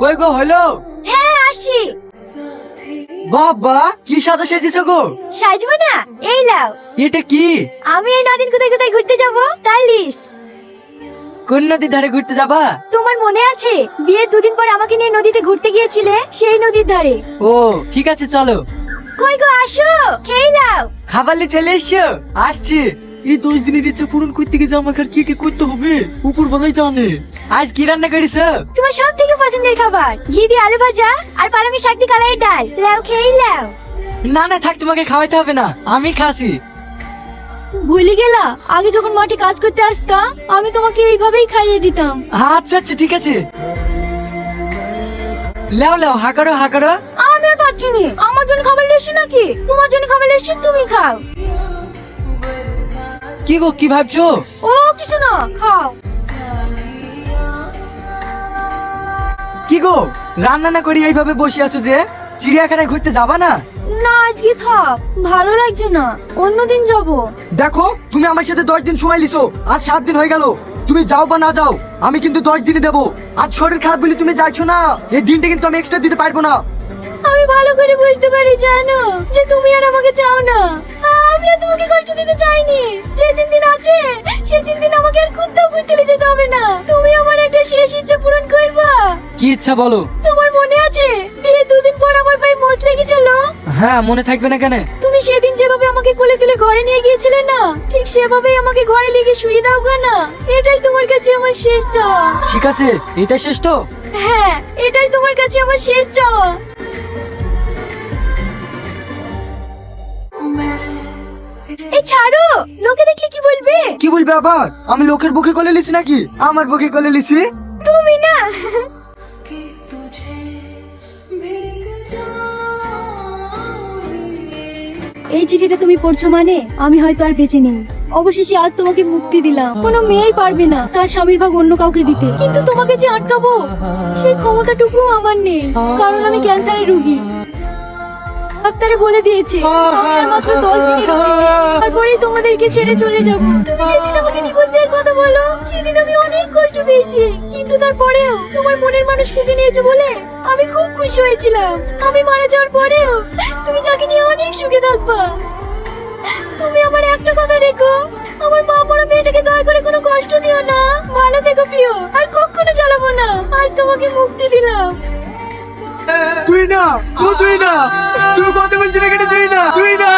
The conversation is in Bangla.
ওই গো হলো। হ্যাঁ আসি। বাবা কি সাজা সেজেছো গো। সাজবো না, এই লাও। এটা কি? আমি এই নদিন কোথায় কোথায় ঘুরতে যাব তার লিস্ট। কোন নদীর ধারে ঘুরতে যাবা? তোমার মনে আছে বিয়ের দুদিন পর আমাকে নিয়ে নদীতে ঘুরতে গিয়েছিলে, সেই নদীর ধারে। ও ঠিক আছে চলো। কই গো আসো, খেয়ে লাও। খাবারলে চলে এসো। আসছি। এই 10 দিনের ইচ্ছে পূরণ করতে গিয়ে আমাকে আর কি কি করতে হবে উপর বলাই জানে। আজ কি রান্না করেছো? তোমার সব থেকে পছন্দের খাবার ঘি দিয়ে আলু ভাজা আর পালংয়ের শাক দিয়ে কালাইয়ের ডাল। লাও খেয়ে লাও। না না থাক, তোমাকে খাওয়াইতে হবে না, আমি খাসি। ভুলে গেলা আগে যখন মাঠে কাজ করতে আসতাম আমি তোমাকে এইভাবেই খাইয়ে দিতাম। আচ্ছা আচ্ছা ঠিক আছে। লাও লাও হাকারো হাকারো। আমি আর পাচ্ছি না, আমার জন্য খাবার লেসি নাকি? তোমার জন্য খাবার লেসি, তুমি খাও। কি গো কি ভাবছো? ও কিছু না, খাও। কি গো রান্না না করি এইভাবে বসে আছো যে? চিড়িয়াখানায় ঘুরতে যাবা না? না আজকে থাক, ভালো লাগছে না, অন্যদিন যাব। দেখো তুমি আমার সাথে 10 দিন সময় লিছো, আজ 7 দিন হয়ে গেল। তুমি যাও বা না যাও আমি কিন্তু 10 দিনই দেবো। আজ শরীর খারাপ বলে তুমি যাইছো না, এই দিনটা কিন্তু আমি এক্সট্রা দিতে পারবো না। আমি ভালো করে বুঝতে পারি জানো যে তুমি আর আমাকে চাও না। আমি আর তোমাকে কষ্ট দিতে চাইনি। যে দিন আছে সেই দিন আমাকে আর কোথাও ঘুরতে যেতে হবে না। তুমি আমার একটা শেষ ইচ্ছা পূরণ করবা। কি ইচ্ছা বলো? তোমার মনে আছে বিয়ে 2 দিন পর আমার পায়ে মোচ লেগেছিল? হ্যাঁ মনে থাকবে না কেন? তুমি সেদিন যেভাবে আমাকে কোলে তুলে ঘরে নিয়ে গিয়েছিলে না, ঠিক সেভাবেই আমাকে ঘরে লিখে শুয়ে দাও গো না। এটাই তোমার কাছে আমার শেষ চাওয়া। ঠিক আছে এটা শেষ তো? হ্যাঁ এটাই তোমার কাছে আমার শেষ চাওয়া। এই ছাড়ো, লোকে দেখলে কি বলবে? কি বলবে আবার? আমি লোকের বুকে কোলে লিছি নাকি? আমার বুকে কোলে লিছি। তুমি না। এই চিঠিটা তুমি পড়ছো মানে আমি হয়তো আর বেঁচে নেই। অবশেষে আজ তোমাকে মুক্তি দিলাম। কোনো মেয়েই পারবে না তার স্বামীর ভাগ অন্য কাউকে দিতে, কিন্তু তোমাকে যে আটকাবো সেই ক্ষমতাটুকু আমার নেই, কারণ আমি ক্যান্সারের রোগী। ডাক্তারে বলে দিয়েছে আমি আর মাত্র 10 দিনের অপেক্ষা, তারপরেই তোমাদেরকে ছেড়ে চলে যাব। তুমি যেদিন আমাকে ডিভোর্স দেওয়ার কথা বলো সেদিন আমি অনেক কষ্ট পেয়েছি, কিন্তু তারপরেও তোমার মনের মানুষ খুঁজে নিয়েছো বলে আমি খুব খুশি হয়েছিলাম। আমি মারা যাওয়ার পরেও তুমি যাকে নিয়ে অনেক সুখে থাকবা। তুমি আমার একটা কথা রেখো, আমার মা মরা মেয়েটাকে দয়া করে কোনো কষ্ট দিও না। ভালো থেকো প্রিয়, আর কখনো জ্বালাবো না। আজ তোমাকে মুক্তি দিলাম। তুই না, তুই না, তুই কথা বলছিস না কেন? তুই না, তুই না।